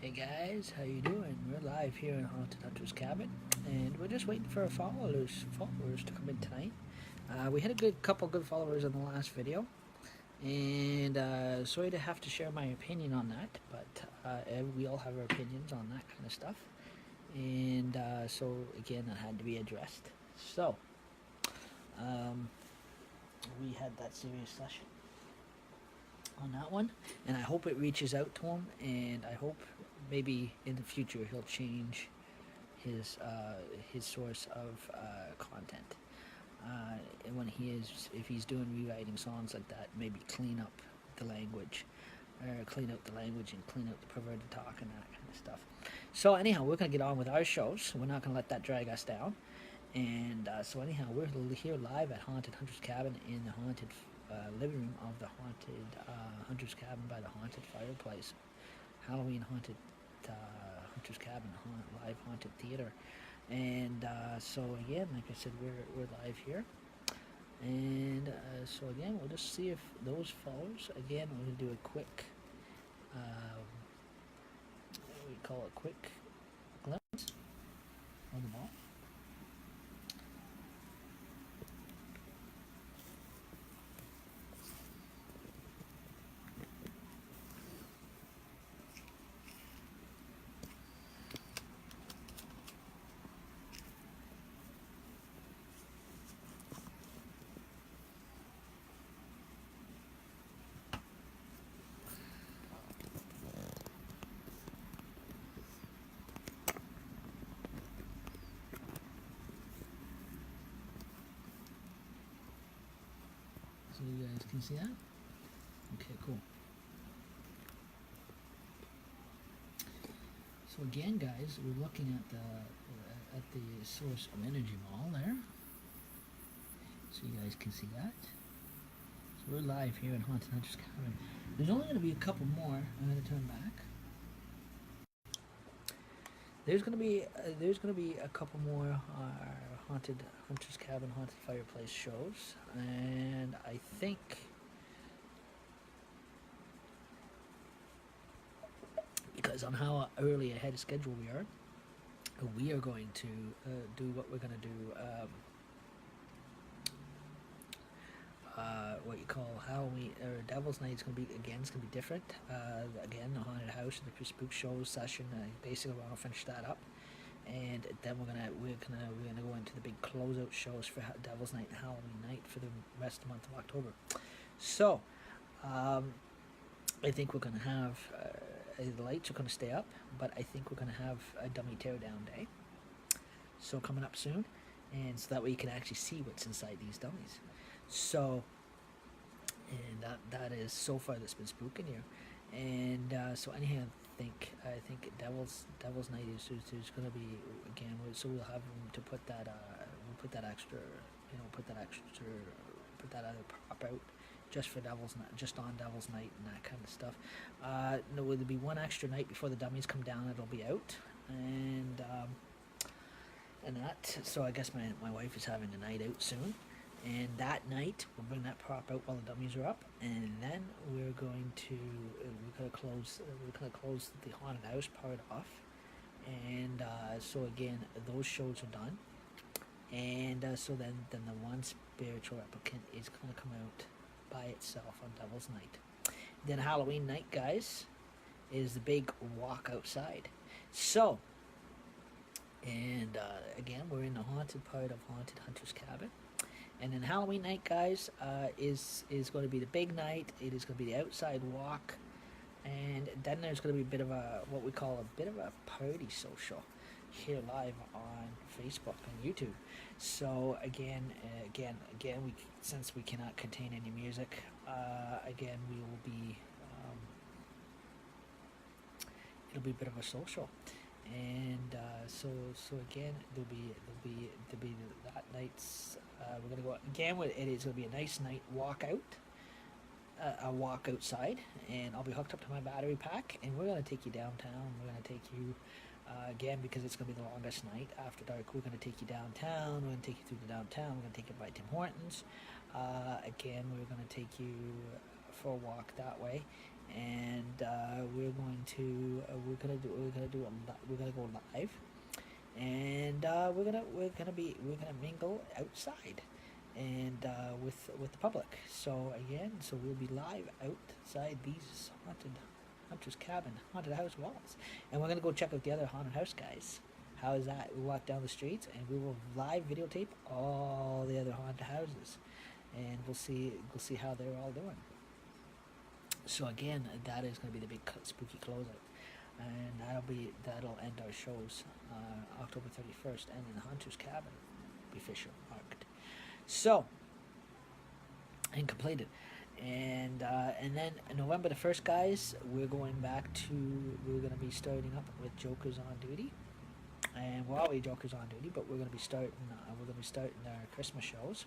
Hey guys, how you doing? We're live here in Haunted Hunter's Cabin, and we're just waiting for our followers to come in tonight. We had a couple good followers in the last video, and sorry to have to share my opinion on that, but we all have our opinions on that kind of stuff, and so again, that had to be addressed. So we had that serious session on that one, and I hope it reaches out to him, and I hope maybe in the future he'll change his source of content. And when if he's doing rewriting songs like that, maybe clean up the language, or clean out the language and clean out the perverted talk and that kind of stuff. So anyhow, we're gonna get on with our shows. We're not gonna let that drag us down. And so anyhow, we're here live at Haunted Hunter's Cabin in the haunted living room of the Haunted Hunter's Cabin by the Haunted Fireplace. Halloween Haunted Hunter's Cabin, live haunted theater. And so again, like I said, we're live here. And so again, we'll just see if those followers, again, we're going to do a quick, we call it quick glimpse of the ball. So you guys can see that? Okay, cool. So again, guys, we're looking at the source of energy ball there. So you guys can see that. So we're live here in Haunted Hunter's Cabin. There's only going to be a couple more. I'm going to turn back. There's going to be a couple more Haunted Hunter's Cabin, Haunted Fireplace shows, and I think because on how early ahead of schedule we are going to do what we're going to do. What you call Halloween or Devil's Night is going to be it's going to be different. Again, the haunted house and the spook show session. Basically, we're going to finish that up, and then we're gonna go into the big closeout shows for Devil's Night and Halloween Night for the rest of the month of October. So, I think we're going to have the lights are going to stay up, but I think we're going to have a dummy teardown day. So coming up soon, and so that way you can actually see what's inside these dummies. So, and that is so far that's been spooking you. And so anyhow, I think Devil's Night is going to be again. So we'll have room to put that put that other prop out just for Devil's Night, just on Devil's Night and that kind of stuff. No, there'll be one extra night before the dummies come down. It'll be out, and that. So I guess my wife is having a night out soon. And that night, we'll bring that prop out while the dummies are up, and then we're going to close the haunted house part off, and so again, those shows are done, and so then the one spiritual replicant is going to come out by itself on Devil's Night. Then Halloween night, guys, is the big walk outside. So, and again, we're in the haunted part of Haunted Hunter's Cabin. And then Halloween night, guys, is going to be the big night. It is going to be the outside walk. And then there's going to be a bit of what we call a bit of a party social here live on Facebook and YouTube. So again, since we cannot contain any music, again, we will be, it'll be a bit of a social. And so again, there'll be that night's. We're gonna go again. It is gonna be a nice night walk out, a walk outside, and I'll be hooked up to my battery pack, and we're gonna take you downtown. We're gonna take you again because it's gonna be the longest night after dark. We're gonna take you downtown. We're gonna take you through the downtown. We're gonna take you by Tim Hortons. Again, we're gonna take you for a walk that way. and we're gonna go live, and we're gonna mingle outside, and with the public. So again, so we'll be live outside these hunter's cabin, haunted house walls, and we're gonna go check out the other haunted house guys. How is that? We walk down the streets and we will live videotape all the other haunted houses, and we'll see how they're all doing. So again, that is going to be the big spooky closeout, and that'll end our shows October 31st, and in the Hunter's Cabin, be official marked. So and completed, and then November the 1st, guys, we're going to be starting up with Jokers on Duty, and we're already Jokers on Duty, but we're going to be starting our Christmas shows.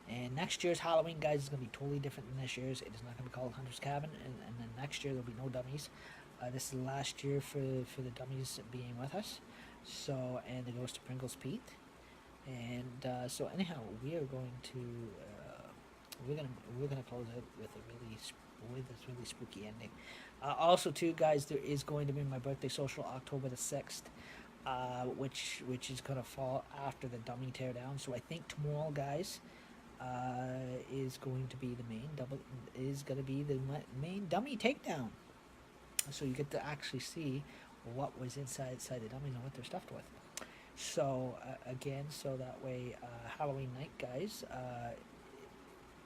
And next year's Halloween, guys, is going to be totally different than this year's. It is not going to be called Hunter's Cabin, and then next year there'll be no dummies. This is the last year for the dummies being with us. So, and it goes to Pringles Pete. And so anyhow, we are going to we're gonna close out with this really spooky ending. Also, too, guys, there is going to be my birthday social October the 6th. Which is gonna fall after the dummy teardown. So I think tomorrow, guys, is going to be the main dummy takedown. So you get to actually see what was inside the dummies and what they're stuffed with. So again, so that way Halloween night, guys,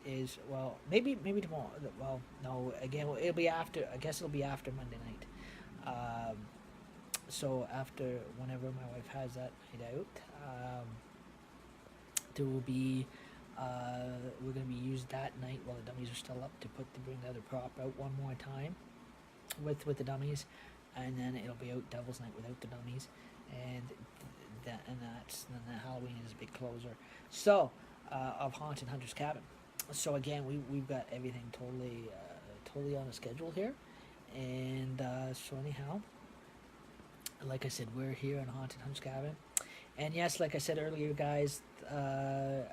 is, well, maybe tomorrow. Well, no, again, it'll be after. I guess it'll be after Monday night. So after, whenever my wife has that night out, there will be we're going to be used that night while the dummies are still up to bring the other prop out one more time with the dummies, and then it'll be out Devil's Night without the dummies, and then the Halloween is a big closer. So of Haunted Hunter's Cabin. So again, we've got everything totally on a schedule here, and so anyhow, like I said, we're here on Haunted Hunter's Cabin. And yes, like I said earlier, guys,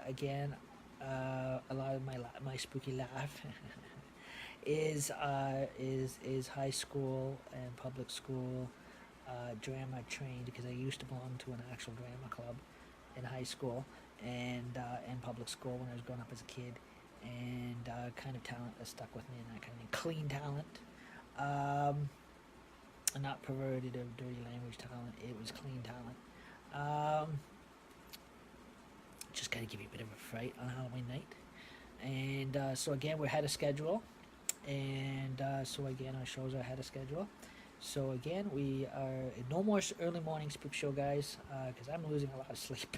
again, a lot of my spooky laugh is high school and public school drama trained, because I used to belong to an actual drama club in high school and public school when I was growing up as a kid, and kind of talent that stuck with me, and that kind of thing. Clean talent, not perverted or dirty language talent. It was clean talent. Just kind of give you a bit of a fright on Halloween night. And so again, we're ahead of schedule, and so again, our shows are ahead of schedule. So again, we are no more early morning spook show, guys, because I'm losing a lot of sleep.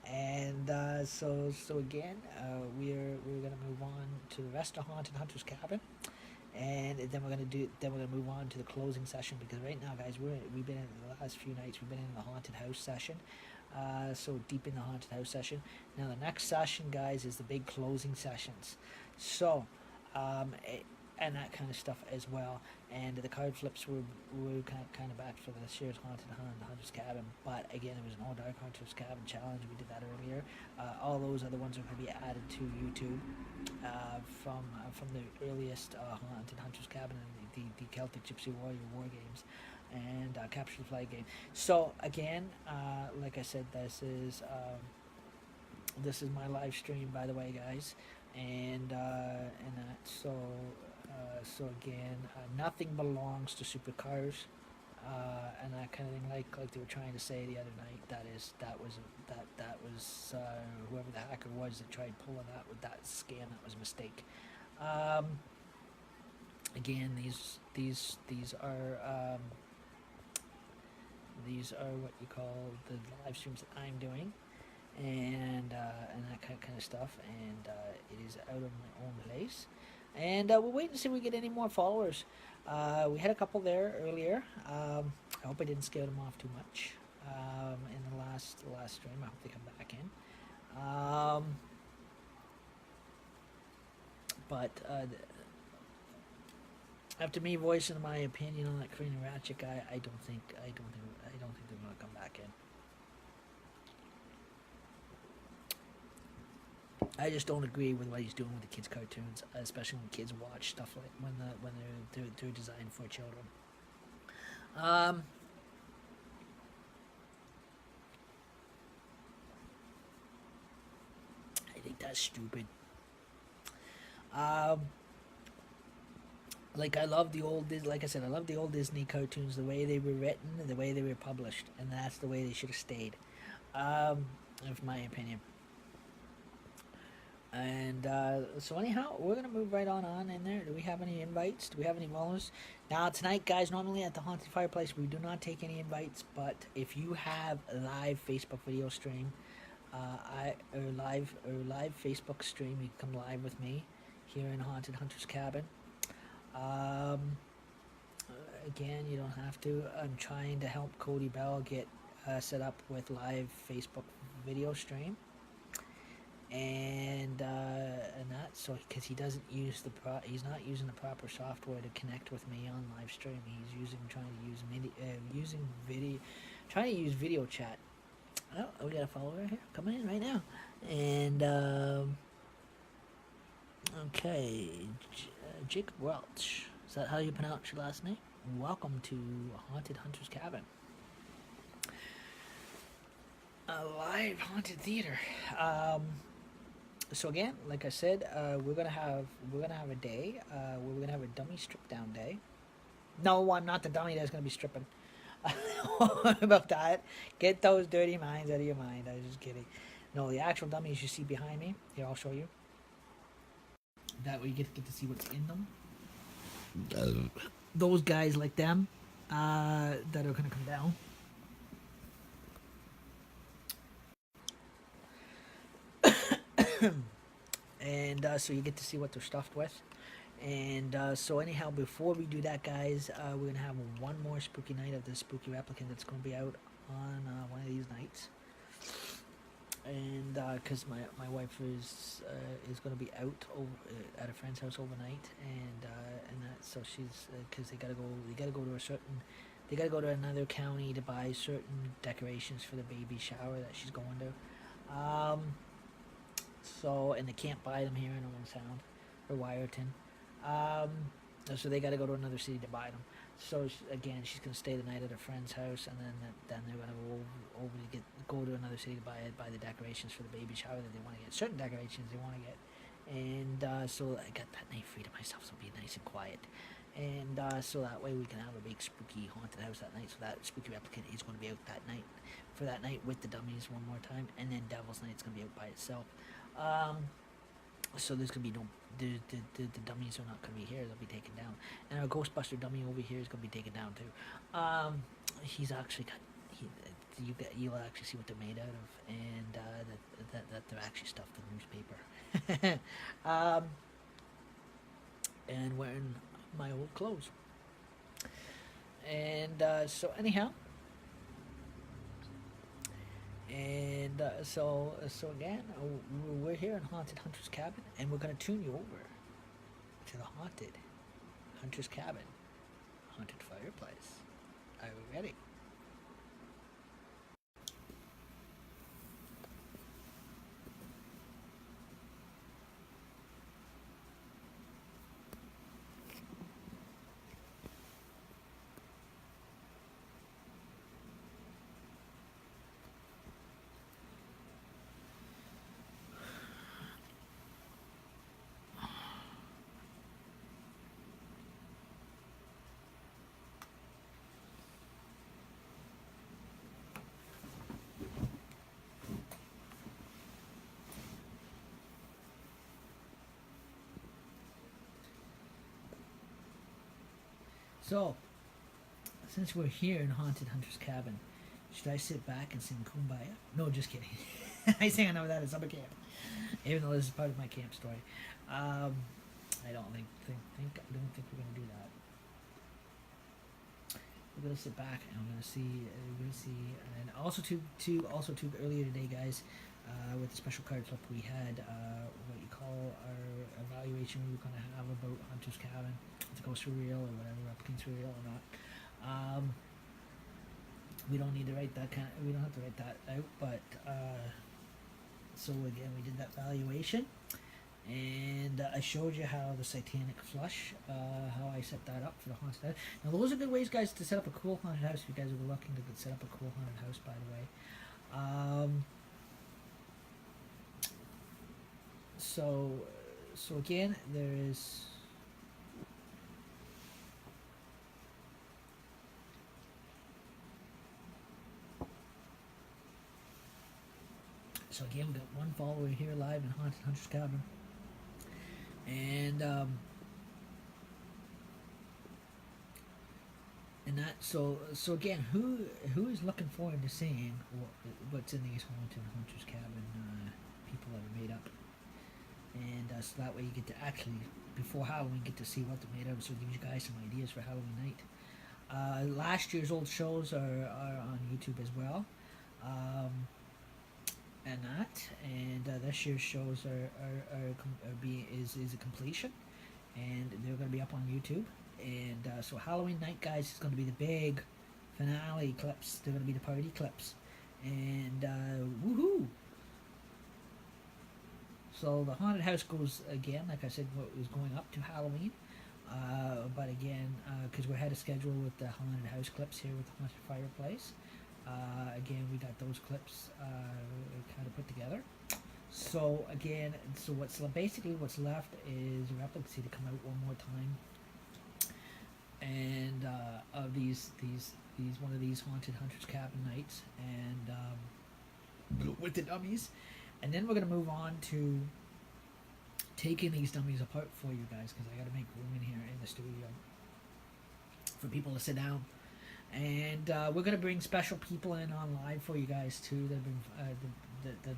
And so again, we're gonna move on to the rest of Haunted Hunter's Cabin, and then we're gonna move on to the closing session, because right now, guys, we've been in the last few nights, we've been in the haunted house session, so deep in the haunted house session. Now the next session, guys, is the big closing sessions. So and that kind of stuff as well. And the card flips were kind of back for this year's Hunter's Cabin, but again, there was no Dark Hunter's Cabin challenge. We did that earlier. All those other ones are going to be added to YouTube from the earliest Haunted Hunter's Cabin and the Celtic Gypsy Warrior War Games and Capture the Flag game. So again, like I said, this is my live stream, by the way, guys, and that. So again, nothing belongs to supercars, and that kind of thing. Like they were trying to say the other night. That was whoever the hacker was that tried pulling that with that scam. That was a mistake. Again, these are what you call the live streams that I'm doing, and that kind of stuff. And it is out of my own place. And we'll wait and see if we get any more followers. We had a couple there earlier. I hope I didn't scare them off too much in the last stream. I hope they come back in. But after me voicing my opinion on that Korean Ratchet guy, I don't think they're gonna come back in. I just don't agree with what he's doing with the kids' cartoons, especially when kids watch stuff like when they're designed for children. Um, I think that's stupid. Um, like I love the old like I said, I love the old Disney cartoons, the way they were written, the way they were published, and that's the way they should have stayed. Um, in my opinion. And so anyhow, we're gonna move right on in there. Do we have any invites? Do we have any molars? Now tonight, guys, normally at the Haunted Fireplace, we do not take any invites. But if you have a live Facebook video stream, live Facebook stream, you can come live with me here in Haunted Hunter's Cabin. Um, Again, you don't have to. I'm trying to help Cody Bell get set up with live Facebook video stream. And that, so because he doesn't use he's not using the proper software to connect with me on live stream. He's trying to use video chat. Oh, we got a follower here coming in right now. And okay, Jacob Welch, is that how you pronounce your last name? Welcome to Haunted Hunter's Cabin, a live haunted theater. So again, like I said, we're gonna have a day where we're gonna have a dummy strip down day. No, I'm not the dummy that's gonna be stripping. About that, get those dirty minds out of your mind. I was just kidding. No, the actual dummies you see behind me. Here, I'll show you. That way you get to see what's in them. Those guys like them that are gonna come down. And so you get to see what they're stuffed with. And so anyhow, before we do that, guys, we're gonna have one more spooky night of the Spooky Replicant that's gonna be out on one of these nights. And because my wife is gonna be out at a friend's house overnight, and that, so she's because they gotta go to another county to buy certain decorations for the baby shower that she's going to. So, and they can't buy them here in Owen Sound or Wyerton. So they got to go to another city to buy them. So again, she's gonna stay the night at a friend's house, and then they're gonna go over to go to another city to buy the decorations for the baby shower that they want to get. Certain decorations they want to get, and so I got that night free to myself, so it'll be nice and quiet. And so that way we can have a big spooky haunted house that night. So that Spooky Replicant is going to be out that night, for that night with the dummies one more time, and then Devil's Night's going to be out by itself. So there's going to be no, the dummies are not going to be here, they'll be taken down. And our Ghostbuster dummy over here is going to be taken down too. He's actually got, you'll actually see what they're made out of, and that they're actually stuffed with newspaper. And wearing my old clothes. And so anyhow, and so again, we're here in Haunted Hunter's Cabin, and we're going to tune you over to the Haunted Hunter's Cabin Haunted Fireplace. Are we ready? So, since we're here in Haunted Hunter's Cabin, should I sit back and sing Kumbaya? No, just kidding. I sing I know that at summer camp, even though this is part of my camp story. I don't think we're gonna do that. We're gonna sit back and we're gonna see, and also too earlier today, guys, with the special card flip, we had what you call our evaluation we were gonna have about Hunter's Cabin, if the ghosts were real or whatever, replicants were real or not. We don't need to write that we don't have to write that out, but So again, we did that valuation, and I showed you how the Satanic Flush, how I set that up for the haunted house. Now those are good ways, guys, to set up a cool haunted house. If you guys are looking to set up a cool haunted house, by the way. So again, there is. So again, we got one follower here live in Haunted Hunter's Cabin, and that so again, who is looking forward to seeing what's in these Haunted Hunter's Cabin people that are made up, and so that way you get to actually before Halloween get to see what they're made of. So it gives you guys some ideas for Halloween night. Last year's old shows are on YouTube as well. And this year's shows is a completion, and they're going to be up on YouTube. And so Halloween night, guys, is going to be the big finale clips. They're going to be the party clips, and woohoo! So the haunted house goes again, like I said, what was going up to Halloween. But again, because we're ahead of schedule with the haunted house clips here with the haunted fireplace. Again, we got those clips kind of put together. So again, so basically what's left is Replicacy to come out one more time, and of these one of these Haunted Hunter's Cabin nights, and with the dummies, and then we're gonna move on to taking these dummies apart for you guys, because I got to make room in here in the studio for people to sit down. And we're gonna bring special people in on live for you guys too. They've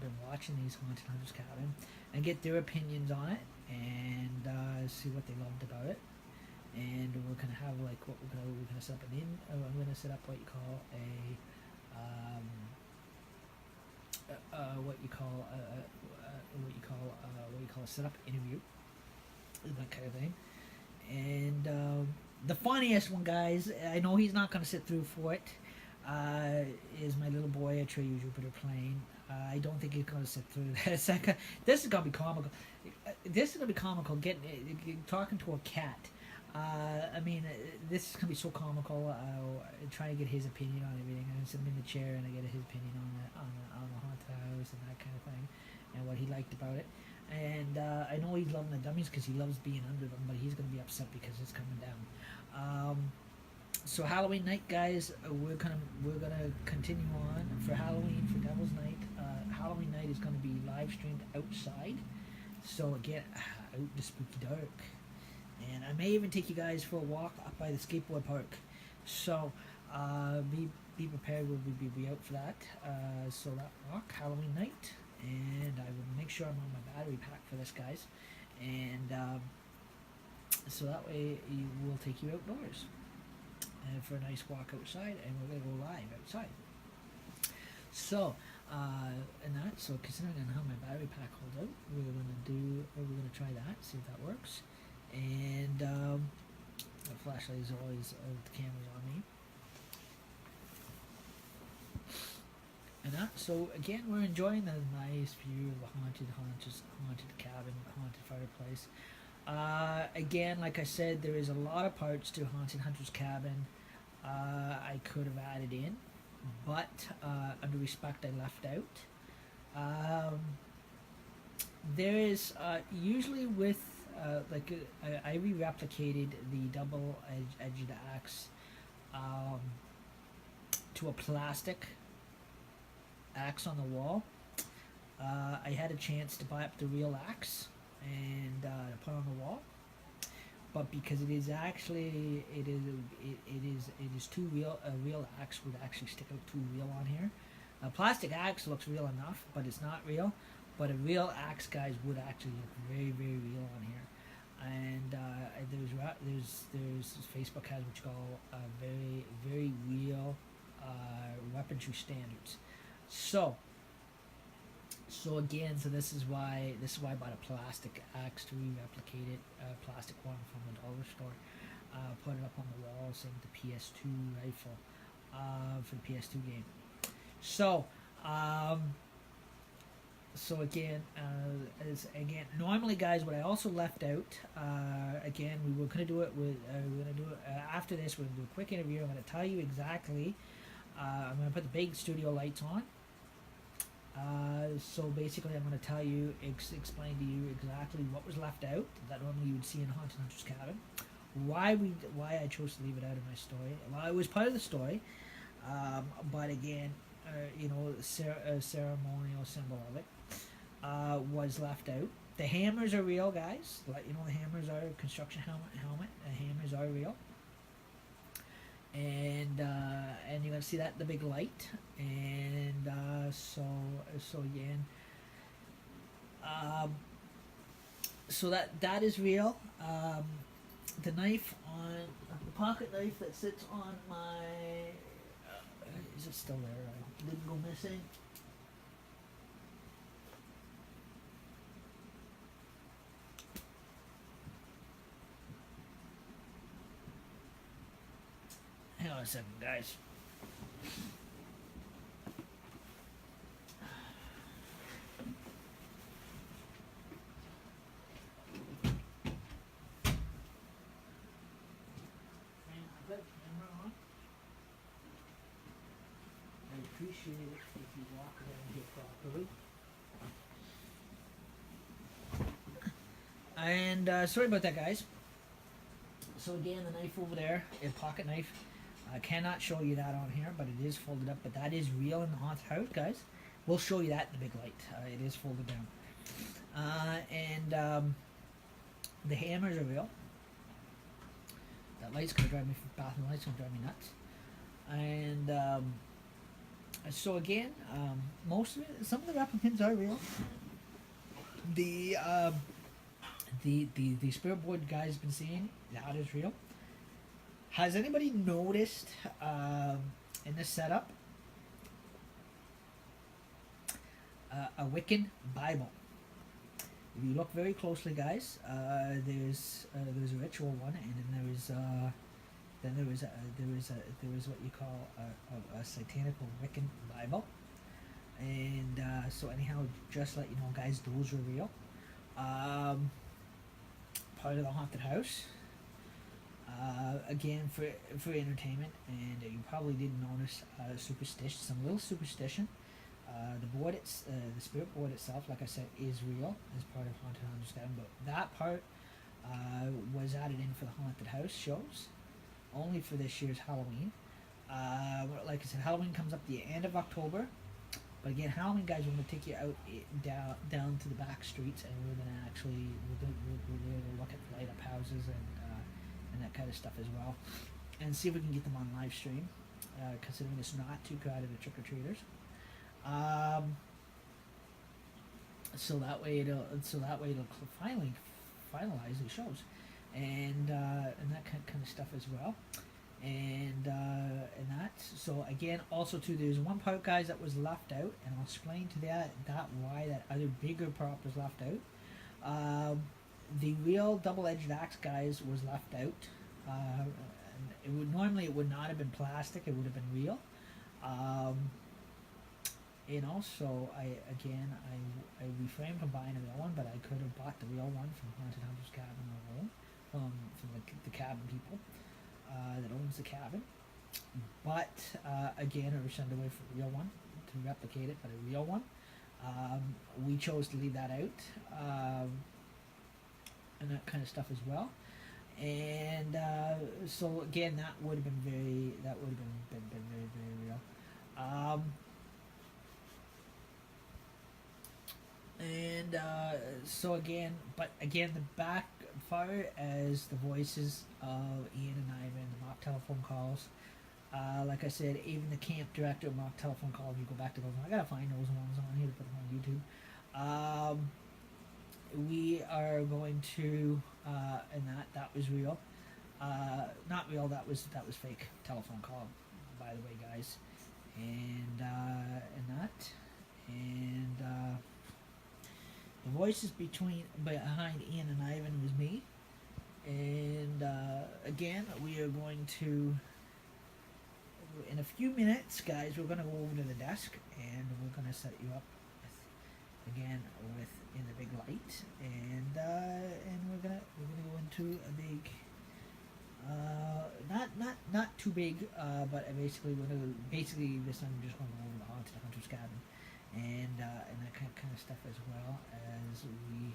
been watching these Haunted Hunters Cabin and get their opinions on it, and see what they loved about it. And we're gonna have like we're gonna set up I'm gonna set up what you call a setup interview, that kind of thing. And the funniest one, guys, I know he's not going to sit through for it, is my little boy Atreyu Jupiter playing. I don't think he's going to sit through this. This is going to be comical. This is going to be comical, talking to a cat. This is going to be so comical. Trying to get his opinion on everything. I sit him in the chair and I get his opinion on the haunted house and that kind of thing, and what he liked about it. And I know he's loving the dummies because he loves being under them, but he's going to be upset because it's coming down. So Halloween night, guys, we're gonna continue on for Halloween, for Devil's Night. Halloween night is going to be live streamed outside, so again, out in the spooky dark. And I may even take you guys for a walk up by the skateboard park. So be prepared. We'll be out for that. So that walk, Halloween night. And I will make sure I'm on my battery pack for this, guys, and so that way we'll take you outdoors and for a nice walk outside, and we're gonna go live outside. So so considering on how my battery pack holds out, we're gonna try that, see if that works. And the flashlight is always the camera's on me. And so again, we're enjoying the nice view of the haunted cabin, haunted fireplace. Again, like I said, there is a lot of parts to Haunted Hunter's Cabin I could have added in, but under respect, I left out. There is usually with I re-replicated the double-edged axe to a plastic axe on the wall. I had a chance to buy up the real axe and put on the wall, but because it is too real, a real axe would actually stick out too real on here. A plastic axe looks real enough, but it's not real. But a real axe, guys, would actually look very, very real on here. And there's Facebook has what you call very, very real weaponry standards. So again, this is why I bought a plastic axe to re-replicate it, plastic one from the dollar store. Put it up on the wall, same with the PS2 rifle for the PS2 game. So so again, normally, guys, what I also left out, again, we were gonna do it with, we're gonna do it after this. We're gonna do a quick interview. I'm gonna tell you exactly. I'm gonna put the big studio lights on. So basically, I'm gonna tell you, explain to you exactly what was left out that normally you would see in Haunted Hunter's Cabin. Why I chose to leave it out of my story. Well, it was part of the story, but again, ceremonial symbol of it was left out. The hammers are real, guys. Let you know the hammers are construction helmet. The hammers are real, and you're gonna see that in the big light. And so again, so that is real. The knife on the pocket knife that sits on my is it still there? Didn't go missing. Hang on a second, guys. I appreciate it if you walk around here properly. And sorry about that, guys. So again, the knife over there, a pocket knife. I cannot show you that on here, but it is folded up. But that is real in the haunted house, guys. We'll show you that in the big light. It is folded down. And the hammers are real. That light's gonna drive me. Bathroom light's gonna drive me nuts. And so again, most of it, some of the replicants are real. The spirit board guys have been seeing that is real. Has anybody noticed in this setup a Wiccan Bible? If you look very closely, guys, there's a ritual one, and then there was what you call a satanical Wiccan Bible. And so anyhow, just let you know, guys, those are real. Part of the haunted house. Again, for entertainment, and you probably didn't notice superstition, some little superstition. The spirit board itself, like I said, is real as part of Haunted Hunter's Cabin, but that part was added in for the haunted house shows, only for this year's Halloween. Like I said, Halloween comes up the end of October. But again, Halloween, guys, we're going to take you out down to the back streets, and we're going to actually look at light up houses and that kind of stuff as well, and see if we can get them on live stream, considering it's not too crowded at trick or treaters. So that way it'll finally finalize the shows, and that kind of stuff as well. And that, so again, also too, there's one part, guys, that was left out, and I'll explain to that why that other bigger prop was left out. The real double-edged axe, guys, was left out. And it would not have been plastic; it would have been real. So I refrained from buying a real one, but I could have bought the real one from Haunted Hunter's Cabin alone, from the cabin people that owns the cabin. But again, I was sent away for a real one to replicate it, but a real one. We chose to leave that out, and that kind of stuff as well. And so again, that would have been very very real. And so again, the back, far as the voices of Ian and Ivan, the mock telephone calls, like I said, even the camp director mock telephone calls, you go back to those, I gotta find those ones on here to put them on YouTube. We are going to, and that was real. Not real, that was fake telephone call, by the way, guys. And that, and the voices behind Ian and Ivan was me. And again, we are going to, in a few minutes, guys, we're going to go over to the desk, and we're going to set you up again with in the big light, and we're gonna go into a big, not too big, but basically we're gonna basically this time we're just gonna go over the haunted hunter's cabin, and that kind of stuff as well as we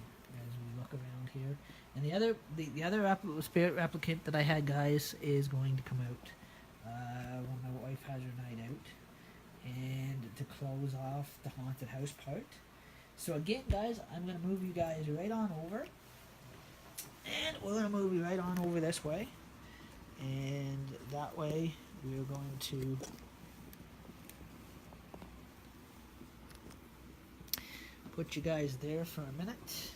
look around here. And the other spirit replicant that I had, guys, is going to come out when my wife has her night out, and to close off the haunted house part. So again, guys, I'm gonna move you guys right on over, and we're gonna move you right on over this way, and that way we're going to put you guys there for a minute.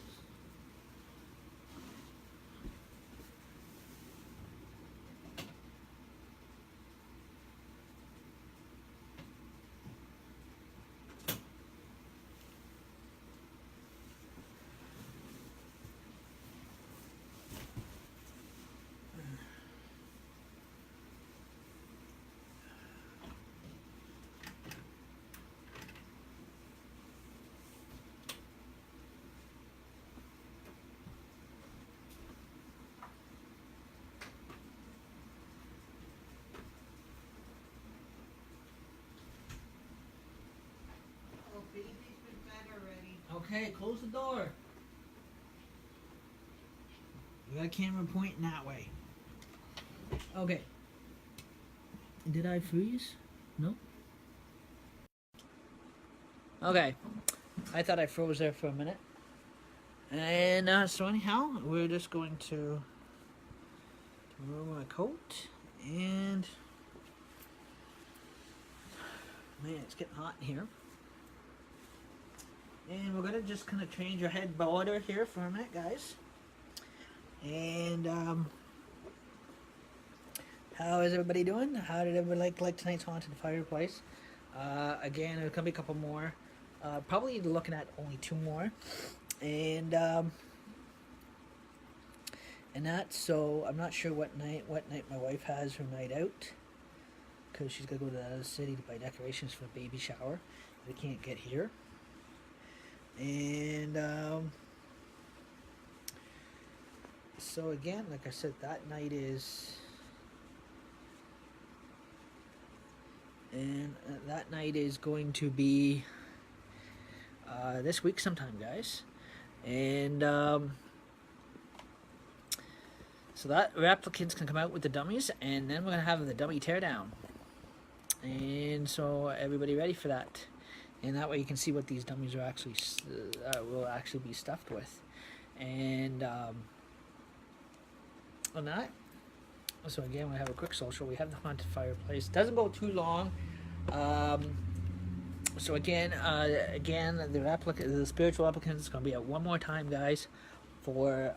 Okay, close the door. We got a camera pointing that way. Okay. Did I freeze? No? Okay. I thought I froze there for a minute. And so anyhow, we're just going to remove my coat, and man, it's getting hot in here. And we're gonna just kind of change our head border here for a minute, guys. And how is everybody doing? How did everybody like tonight's haunted fireplace? Again, there's gonna be a couple more. Probably looking at only 2 more, and that. So I'm not sure what night my wife has her night out, because she's gonna go to the other city to buy decorations for a baby shower. They can't get here. And so again, like I said, that night is, going to be this week sometime, guys. And so that replicants can come out with the dummies, and then we're gonna have the dummy teardown. And so everybody ready for that? And that way you can see what these dummies are actually will actually be stuffed with. And on that, so again, we have a quick social. We have the haunted fireplace. Doesn't go too long. So again, the spiritual applicant is going to be at one more time, guys, for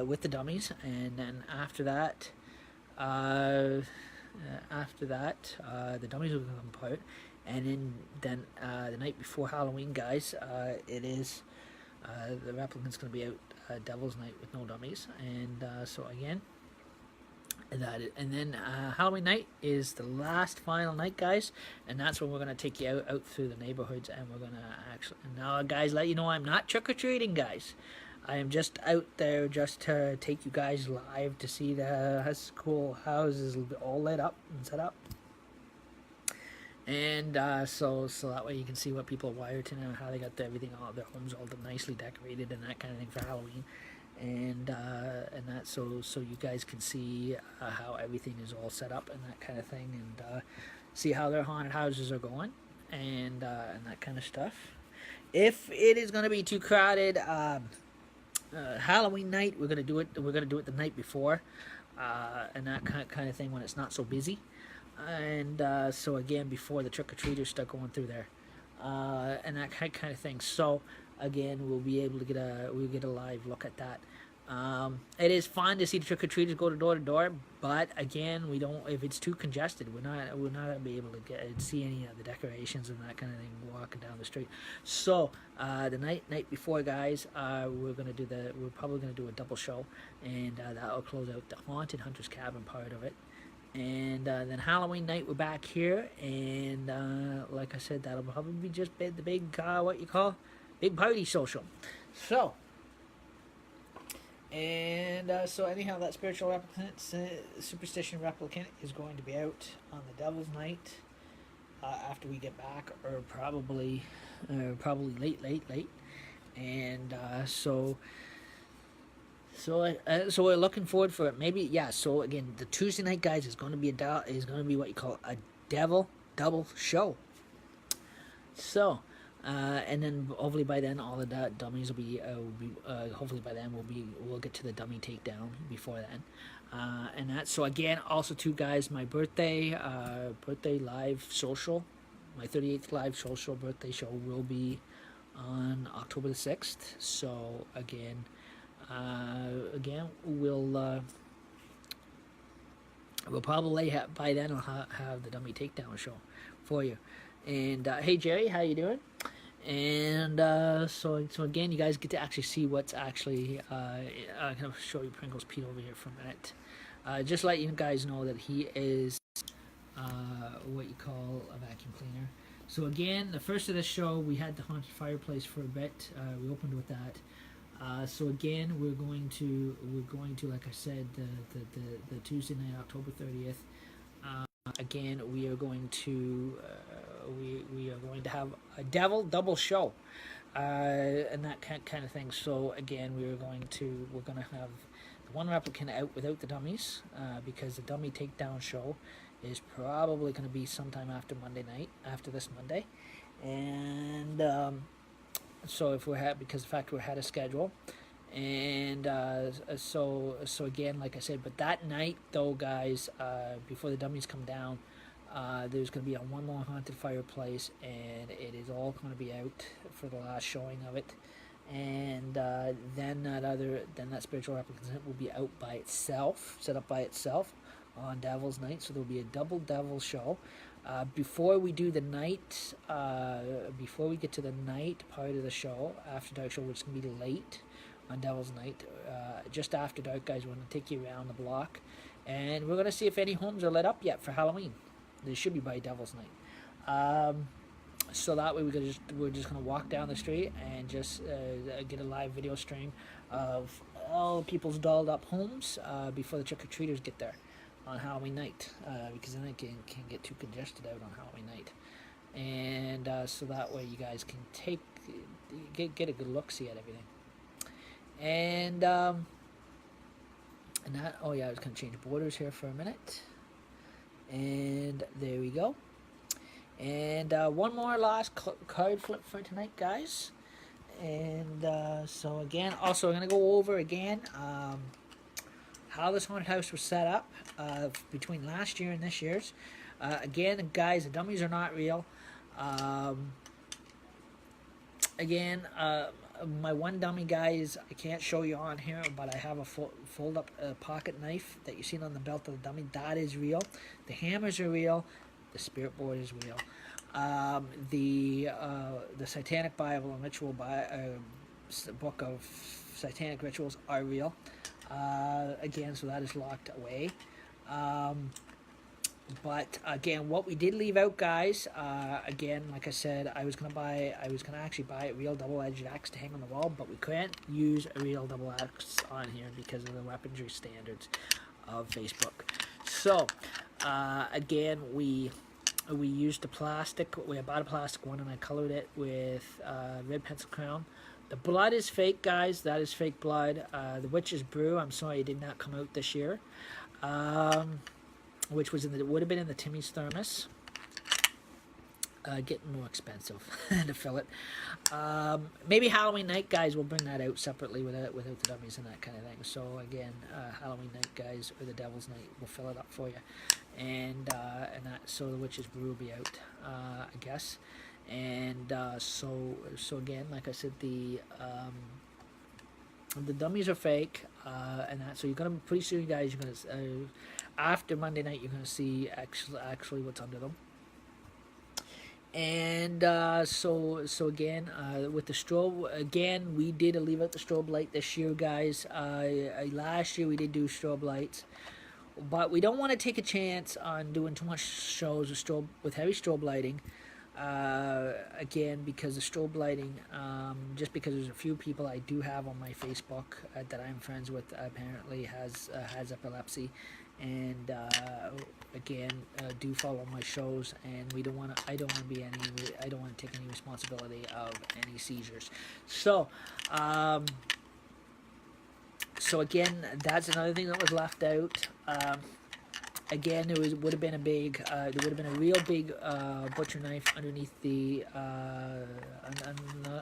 with the dummies, and then after that, the dummies will come apart. And then the night before Halloween, guys, it is the replicant's going to be out Devil's Night with no dummies. And so again, and then Halloween night is the last final night, guys, and that's when we're going to take you out through the neighborhoods, and we're going to actually, now guys, let you know I'm not trick-or-treating, guys. I am just out there just to take you guys live to see the cool houses all lit up and set up. And so that way you can see what people are wired to and how they got everything, all their homes all nicely decorated and that kind of thing for Halloween, and that so you guys can see how everything is all set up and that kind of thing, and see how their haunted houses are going, and that kind of stuff. If it is going to be too crowded, Halloween night we're gonna do it the night before, and that kind of thing when it's not so busy. And so again, before the trick-or-treaters start going through there, and that kind of thing. So again, we'll be able to get a live look at that. It is fun to see the trick-or-treaters go door to door, but again, we don't. If it's too congested, we're not gonna be able to see any of the decorations and that kind of thing walking down the street. So the night before, guys, we're probably gonna do a double show, and that will close out the haunted hunter's cabin part of it. And then Halloween night we're back here, and like I said, that'll probably be just the big what you call big party social. So, and so anyhow, that spiritual replicant, superstition replicant, is going to be out on the Devil's Night after we get back, or probably late. And so we're looking forward for it. Maybe, yeah. So again, the Tuesday night, guys, is going to be what you call a devil double show. So, and then hopefully by then all of the dummies will be hopefully by then we'll get to the dummy takedown before then. And that, so again, also too, guys, my birthday live social, my 38th live social birthday show will be on October the 6th. So again, we'll probably by then I'll have the dummy takedown show for you. And hey Jerry, how you doing? And so again, you guys get to actually see what's actually. I'm gonna show you Pringles Pete over here for a minute. Just let you guys know that he is what you call a vacuum cleaner. So again, the first of the show, we had the haunted fireplace for a bit. We opened with that. So again, we're going to, like I said, the Tuesday night, October 30th. Again, we are going to have a devil double show, and that kind of thing. So again, we're going to have the one replicant out without the dummies, because the dummy takedown show is probably going to be sometime after Monday night, after this Monday, and so if because the fact we're ahead of schedule. And so again, like I said, but that night though, guys, before the dummies come down, there's going to be one more haunted fireplace, and it is all going to be out for the last showing of it. And then that spiritual replicant will be out by itself, set up by itself on Devil's Night. So there'll be a double devil show. Before we do the night, before we get to the night part of the show, after dark show, which is going to be late on Devil's Night, just after dark, guys, we're going to take you around the block, and we're going to see if any homes are lit up yet for Halloween. They should be by Devil's Night. So that way we're just going to walk down the street and just get a live video stream of all people's dolled up homes before the trick-or-treaters get there on Halloween night, because then it can get too congested out on Halloween night. And so that way you guys can get a good look-see at everything. And that, oh yeah, I was going to change borders here for a minute. And there we go. And one more last card flip for tonight, guys. And so again, also I'm going to go over again how this haunted house was set up between last year and this year's. Again, guys, the dummies are not real. Again, my one dummy, guys, I can't show you on here, but I have a fold-up pocket knife that you seen on the belt of the dummy. That is real. The hammers are real. The spirit board is real. The Satanic Bible and Ritual book of Satanic Rituals are real. Again, so that is locked away. But again, what we did leave out, guys, again, like I said, I was gonna actually buy a real double-edged axe to hang on the wall, but we couldn't use a real double axe on here because of the weaponry standards of Facebook. So again, we used the plastic. I bought a plastic one and I colored it with red pencil crayon. The blood is fake, guys. That is fake blood. The Witch's Brew, I'm sorry it did not come out this year. Which was would have been in the Timmy's thermos. Getting more expensive to fill it. Maybe Halloween night, guys, we'll bring that out separately without the dummies and that kind of thing. So again, Halloween night, guys, or the Devil's Night, we'll fill it up for you. And that, so the Witch's Brew will be out, I guess. And so again, like I said, the dummies are fake, and that. So you're gonna pretty soon, guys. You're gonna after Monday night, you're gonna see actually what's under them. And so again, with the strobe, again, we did leave out the strobe light this year, guys. Last year we did do strobe lights, but we don't want to take a chance on doing too much shows with heavy strobe lighting. again, because of strobe lighting, just because there's a few people I do have on my Facebook that I'm friends with apparently has epilepsy, and again, do follow my shows, and we don't want to. I don't want to be any. I don't want to take any responsibility of any seizures. So. So again, that's another thing that was left out. Again, would have been a big, there would have been a real big butcher knife underneath the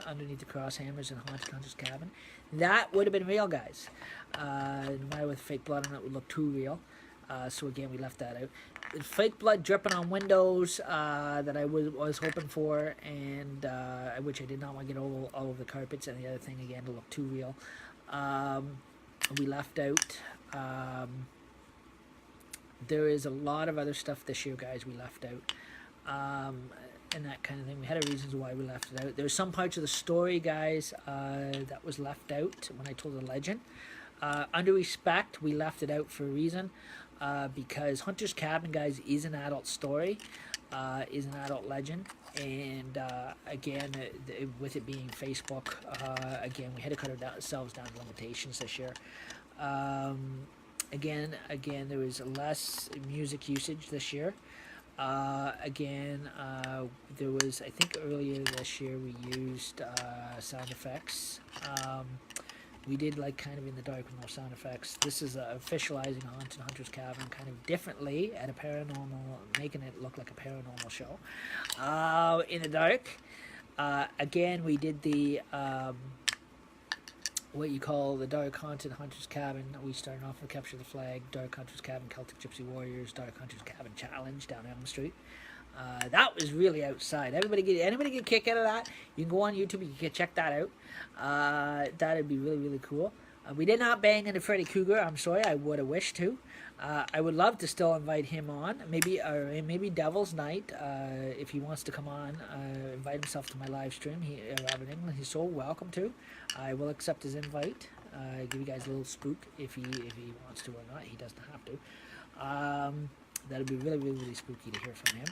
underneath the cross hammers in Haunted Hunter's Cabin. That would have been real, guys. No matter with fake blood on it, would look too real. So again, we left that out. Fake blood dripping on windows that I was hoping for, and which I did not want to get all over the carpets. And the other thing, again, to look too real. We left out. There is a lot of other stuff this year, guys, we left out. And that kind of thing. We had our reasons why we left it out. There's some parts of the story, guys, that was left out when I told the legend. Under Respect, we left it out for a reason. Because Hunter's Cabin, guys, is an adult story. Is an adult legend. And again, with it being Facebook, again, we had to cut ourselves down to limitations this year. Again, there was less music usage this year. Again, there was, I think earlier this year we used sound effects. We did like kind of in the dark with no sound effects. This is officializing Haunted Hunter's Cabin kind of differently at a paranormal, making it look like a paranormal show. In the dark, again, we did the what you call the Dark Haunted Hunter's Cabin. We started off with Capture the Flag, Dark Hunter's Cabin, Celtic Gypsy Warriors, Dark Hunter's Cabin Challenge down Elm Street. That was really outside. Anybody get a kick out of that? You can go on YouTube. You can check that out. That'd be really, really cool. We did not bang into Freddy Krueger. I'm sorry. I would have wished to. I would love to still invite him on. Maybe Devil's Night, if he wants to come on, invite himself to my live stream. Robert England, he's so welcome to. I will accept his invite. Give you guys a little spook if he wants to or not. He doesn't have to. That'd be really, really, really spooky to hear from him.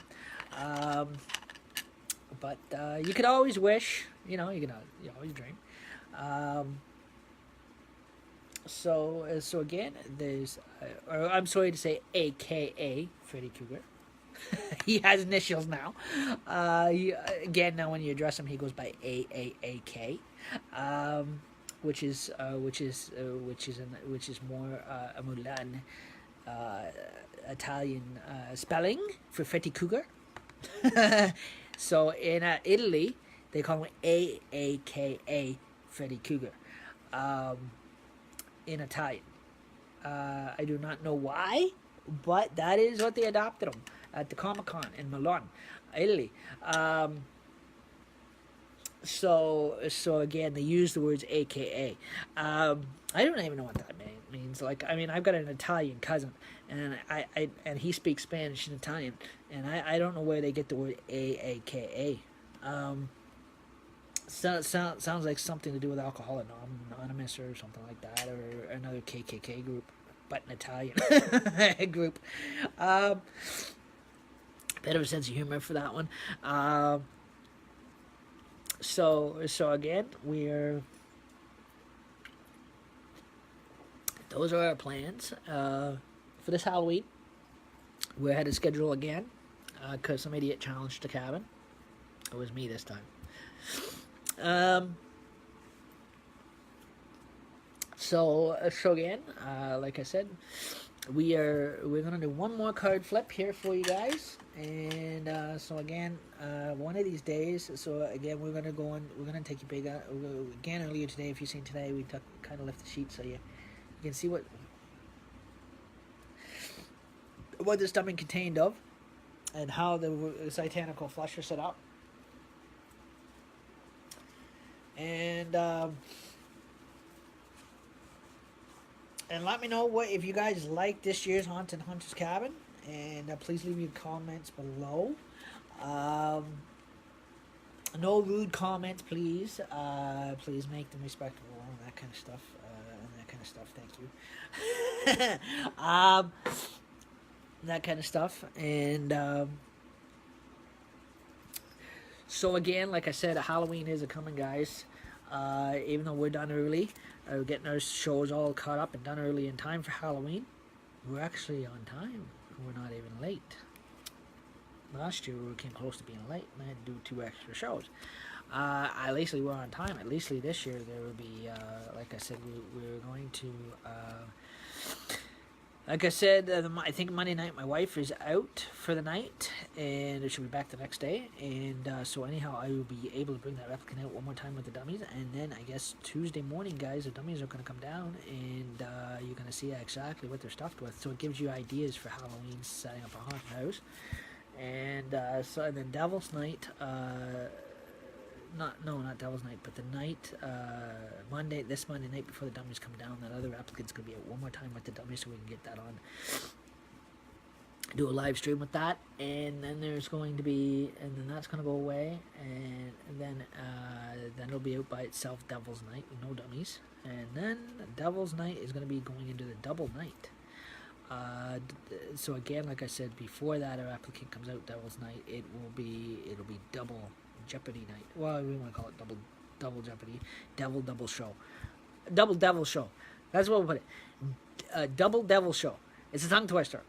But you could always wish, you always dream. So again, there's, I'm sorry to say, AKA Freddy Krueger. He has initials now. Again, now when you address him, he goes by AAAK, which is more a Mulan Italian spelling for Freddy Krueger. So in Italy, they call him AAKA Freddy Krueger. In Italian. I do not know why, but that is what they adopted him at the Comic-Con in Milan, Italy. So again, they use the words AKA. I don't even know what that means. Like, I mean, I've got an Italian cousin, and and he speaks Spanish and Italian, and I don't know where they get the word AAKA. Sounds like something to do with Alcoholics Anonymous or something like that, or another KKK group, but an Italian group. Bit of a sense of humor for that one. So again, those are our plans for this Halloween. We're ahead of schedule again because some idiot challenged the cabin. It was me this time. So again, like I said, we're gonna do one more card flip here for you guys, and so again, one of these days. So again, we're gonna take you big. Again, earlier today, if you've seen today, we kind of left the sheet so you can see what the stomach contained of, and how the satanical flush are set up. And let me know if you guys like this year's Haunted Hunter's Cabin, and please leave your comments below. No rude comments, please. Please make them respectable and that kind of stuff. Thank you. That kind of stuff, and So again, like I said, Halloween is a coming, guys. Even though we're done early, we're getting our shows all caught up and done early in time for Halloween. We're actually on time. We're not even late. Last year we came close to being late and I had to do 2 extra shows. At least we were on time. At least this year there will be, like I said, we're going to. Like I said, I think Monday night my wife is out for the night, and she'll be back the next day. And so anyhow, I will be able to bring that replicant out one more time with the dummies. And then I guess Tuesday morning, guys, the dummies are going to come down, and you're going to see exactly what they're stuffed with. So it gives you ideas for Halloween, setting up a haunted house. And and then Devil's Night. Not Devil's Night, but the night, this Monday night before the dummies come down, that other replicant's going to be out one more time with the dummies so we can get that on. Do a live stream with that, and then there's going to be, and then that's going to go away, and then it'll be out by itself, Devil's Night, with no dummies, and then Devil's Night is going to be going into the double night. So again, like I said, before that, our replicant comes out, Devil's Night, it'll be double Jeopardy night. Well, we want to call it double Jeopardy, double show, double devil show. That's what we'll put it. Double devil show. It's a tongue twister.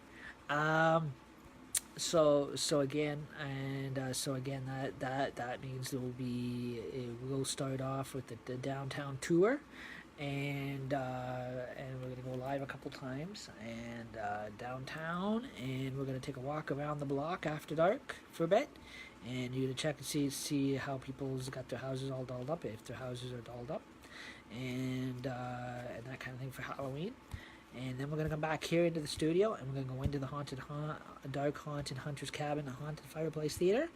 So again, that means we'll start off with the downtown tour, and we're gonna go live a couple times and downtown, and we're gonna take a walk around the block after dark for a bit. And you're going to check and see how people's got their houses all dolled up, if their houses are dolled up, and that kind of thing for Halloween. And then we're going to come back here into the studio, and we're going to go into the Dark Haunted Hunter's Cabin, the Haunted Fireplace Theater.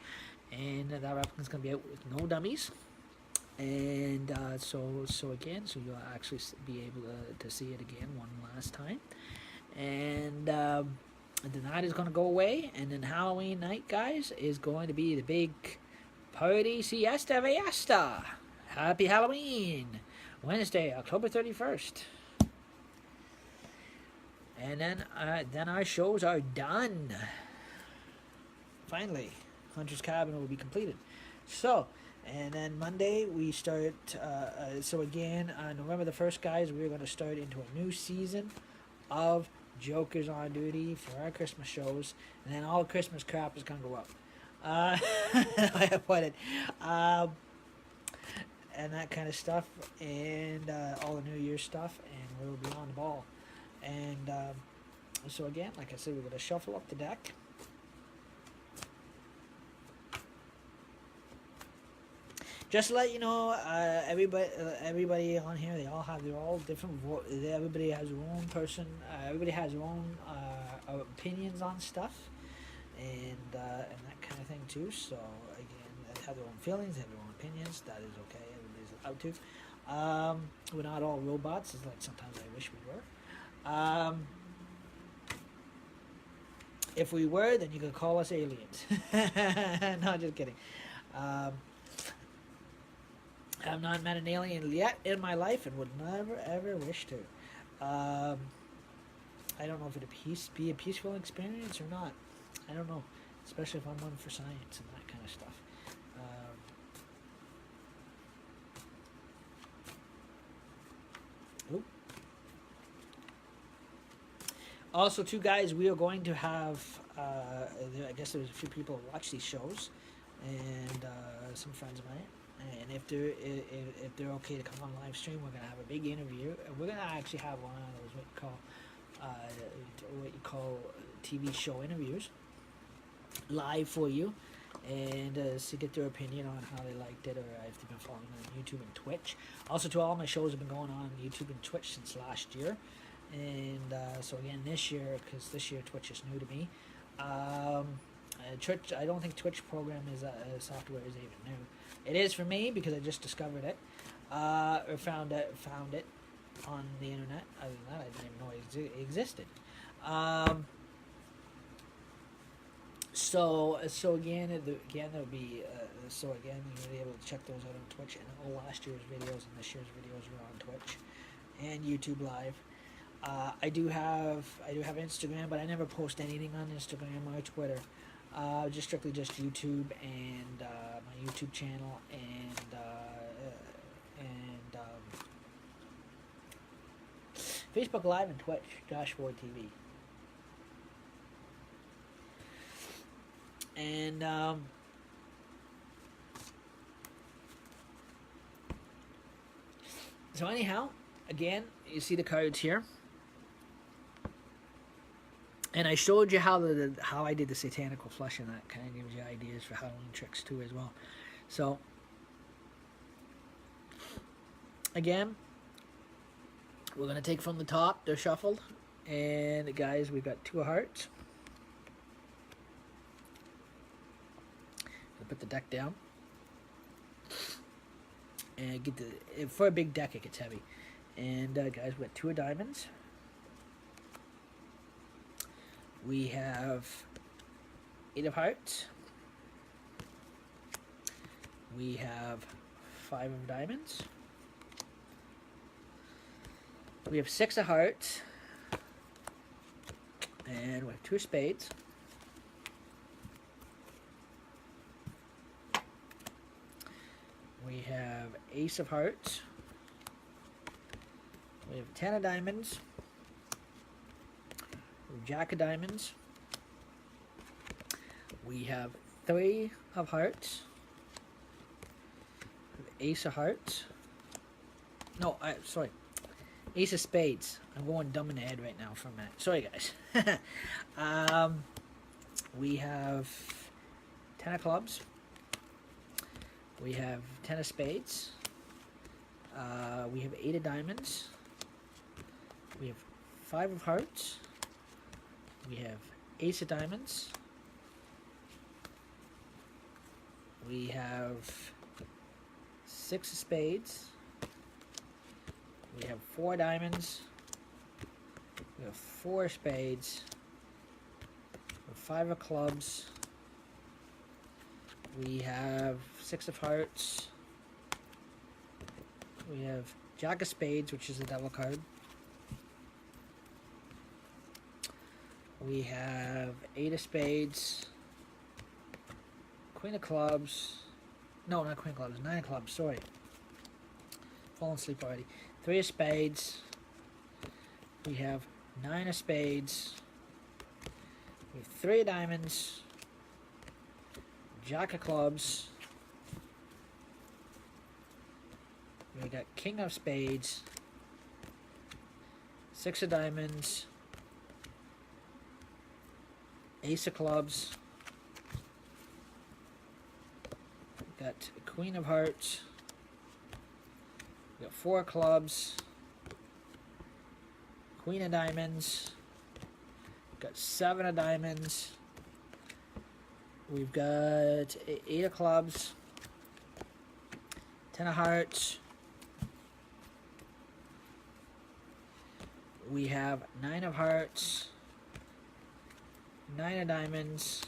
And that replicant's going to be out with no dummies. And so you'll actually be able to see it again one last time. And then that is going to go away, and then Halloween night, guys, is going to be the big party siesta fiesta. Happy Halloween! Wednesday, October 31st. And then our shows are done. Finally, Hunter's Cabin will be completed. So, and then Monday we start, so again, November the 1st, guys, we're going to start into a new season of Jokers on Duty for our Christmas shows, and then all Christmas crap is gonna go up. I put it, and that kind of stuff, and all the New Year's stuff, and we'll be on the ball. And so again, like I said, we're gonna shuffle up the deck. Just to let you know, everybody on here, they all have their all different. Everybody has their own person. Everybody has their own opinions on stuff, and that kind of thing too. So again, they have their own feelings, they have their own opinions. That is okay. Everybody's allowed to. We're not all robots. It's like sometimes I wish we were. If we were, then you could call us aliens. No, just kidding. I've not met an alien yet in my life and would never ever wish to. I don't know if it'd be a peaceful experience or not. I don't know, especially if I'm one for science and that kind of stuff. Also, too, guys, we are going to have, I guess there's a few people who watch these shows, and some friends of mine. And if they're okay to come on live stream, we're gonna have a big interview. We're gonna actually have one of those what you call TV show interviews live for you, and to get their opinion on how they liked it, or if they've been following on YouTube and Twitch. Also, to all my shows have been going on YouTube and Twitch since last year, and so again this year, because this year Twitch is new to me. Twitch, I don't think Twitch program software is even new. It is for me because I just discovered it, or found it on the internet. Other than that, I didn't even know it existed. So again, there'll be you'll be able to check those out on Twitch, and all last year's videos and this year's videos are on Twitch and YouTube Live. I do have Instagram, but I never post anything on Instagram or Twitter. just strictly just YouTube and my YouTube channel and Facebook Live and Twitch, Josh Ward TV. And so anyhow, again, you see the cards here. And I showed you how I did the satanical flush, and that kind of gives you ideas for Halloween tricks too as well. So again, we're going to take from the top. They're shuffled. And guys, we've got 2 of hearts. I'll put the deck down. And get for a big deck, it gets heavy. And guys, we got 2 of diamonds. We have 8 of hearts. We have 5 of diamonds. We have 6 of hearts. And we have 2 of spades. We have ace of hearts. We have 10 of diamonds. We have jack of diamonds. We have 3 of hearts. We have ace of hearts. No, sorry. Ace of spades. I'm going dumb in the head right now for a minute. Sorry, guys. We have 10 of clubs. We have 10 of spades. We have 8 of diamonds. We have 5 of hearts. We have ace of diamonds. We have 6 of spades. We have 4 diamonds. We have 4 spades. We have 5 of clubs. We have 6 of hearts. We have jack of spades, which is the devil card. We have 8 of spades. Queen of clubs. No, not queen of clubs. 9 of clubs, sorry. Fallen asleep already. 3 of spades. We have 9 of spades. We have 3 of diamonds. Jack of clubs. We got king of spades. 6 of diamonds. Ace of clubs. We got queen of hearts. We got 4 clubs. Queen of diamonds. Got 7 of diamonds. We've got 8 of clubs. 10 of hearts. We have 9 of hearts. 9 of diamonds.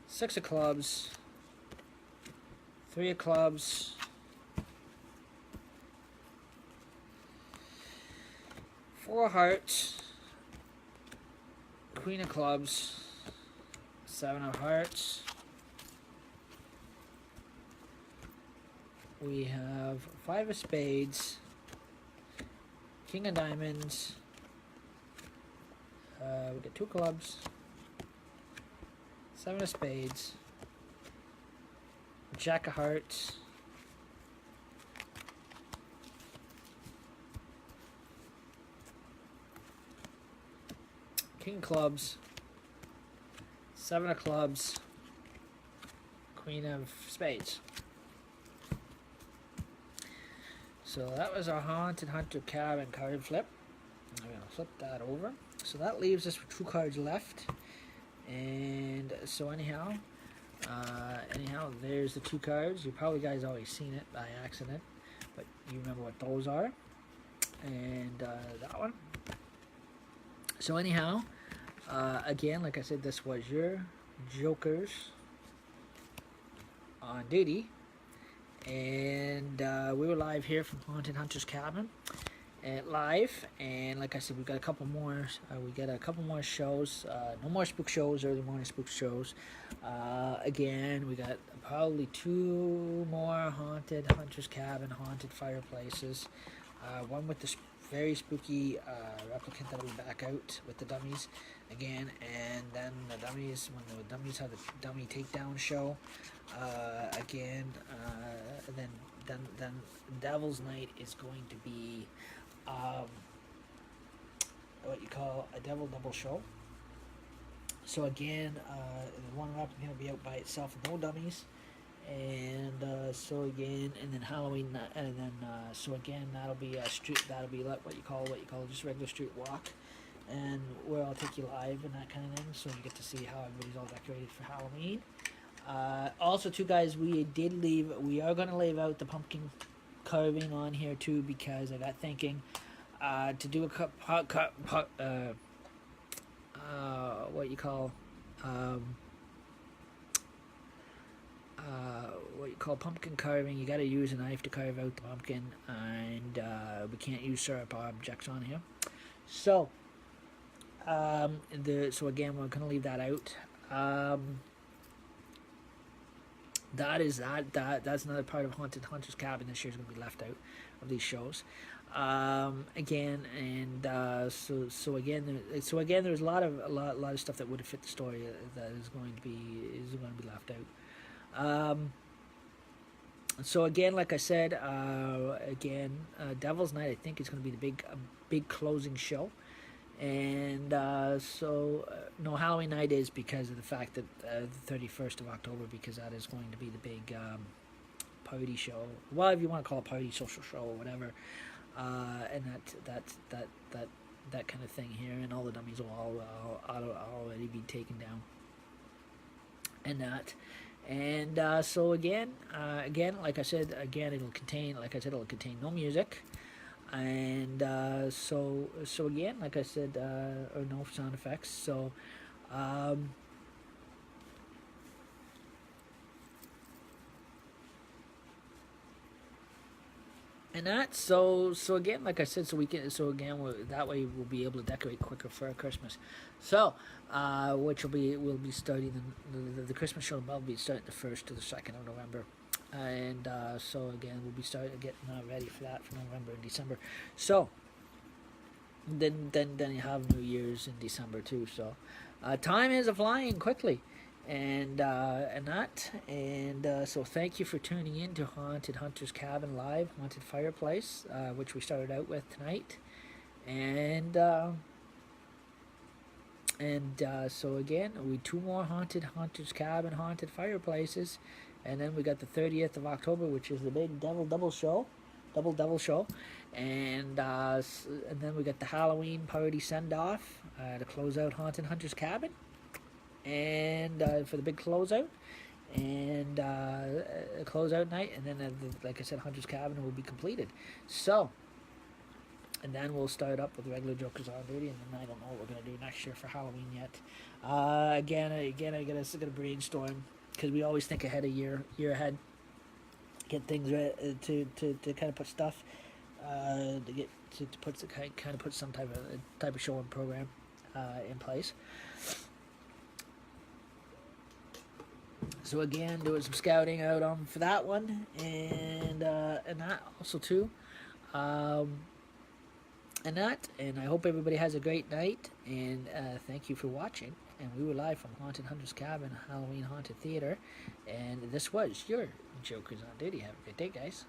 6 of clubs. 3 of clubs. 4 of hearts. Queen of clubs. 7 of hearts. We have 5 of spades. King of diamonds. We got 2 clubs. 7 of spades. Jack of hearts. King of clubs. 7 of clubs. Queen of spades. So that was our Haunted Hunter cabin card flip. I'm going to flip that over. So that leaves us with 2 cards left. And so anyhow, there's the 2 cards. You probably guys always seen it by accident, but you remember what those are. And that one. So anyhow, again, like I said, this was your Jokers on duty. And we were live here from Haunted Hunter's Cabin. live, and like I said, we got a couple more. We got a couple more shows. No more spook shows, early morning spook shows. Again, we got probably 2 more haunted Hunter's Cabin, haunted fireplaces. One with the very spooky replicant that'll be back out with the dummies again, and then the dummies when the dummies have the dummy takedown show again. Then Devil's Night is going to be what you call a Devil Double show. So again, the one replicant going to be out by itself with no dummies. And so again, and then Halloween, and then so again, that'll be a street. That'll be like what you call just a regular street walk, and where I'll take you live and that kind of thing. So you get to see how everybody's all decorated for Halloween. Also, too, guys, we are going to leave out the pumpkin carving on here too, because I got thinking to do what you call pumpkin carving. You got to use a knife to carve out the pumpkin, and we can't use sharp objects on here. So, so again, we're gonna leave that out. That's another part of Hunter's Cabin this year is gonna be left out of these shows. Again, and so again, there's a lot of stuff that would have fit the story that is going to be left out. So again, like I said, Devil's Night I think is going to be the big closing show, and no, Halloween Night is because of the fact that the 31st of October, because that is going to be the big party show. Well, if you want to call it party, social show, or whatever, and that kind of thing here, and all the dummies will already be taken down, and that. And so again, like I said, it'll contain no music, and so again, like I said, or no sound effects. So, and that so again, like I said, that way we'll be able to decorate quicker for Christmas. So, which we'll be starting the Christmas show will be starting the 1st to the 2nd of November, and so again we'll be starting getting ready for that for November and December. So then you have New Year's in December too. So time is flying quickly. And so thank you for tuning in to Haunted Hunter's Cabin Live, Haunted Fireplace, which we started out with tonight, and so again, 2 more Haunted Hunter's Cabin, Haunted Fireplaces, and then we got the 30th of October, which is the big Devil show, and then we got the Halloween party send off to close out Haunted Hunter's Cabin. And for the big closeout, and a closeout night, and then like I said, Hunter's Cabin will be completed. So, and then we'll start up with regular Jokers on Duty, and then I don't know what we're gonna do next year for Halloween yet. Again, I gotta brainstorm, because we always think ahead, a year ahead, get things ready to kind of put stuff to put some type of show and program in place. So again, doing some scouting out for that one, and that also too, and I hope everybody has a great night, and thank you for watching. And we were live from Haunted Hunter's Cabin, Halloween Haunted Theater, and this was your Jokers on Duty. Have a good day, guys.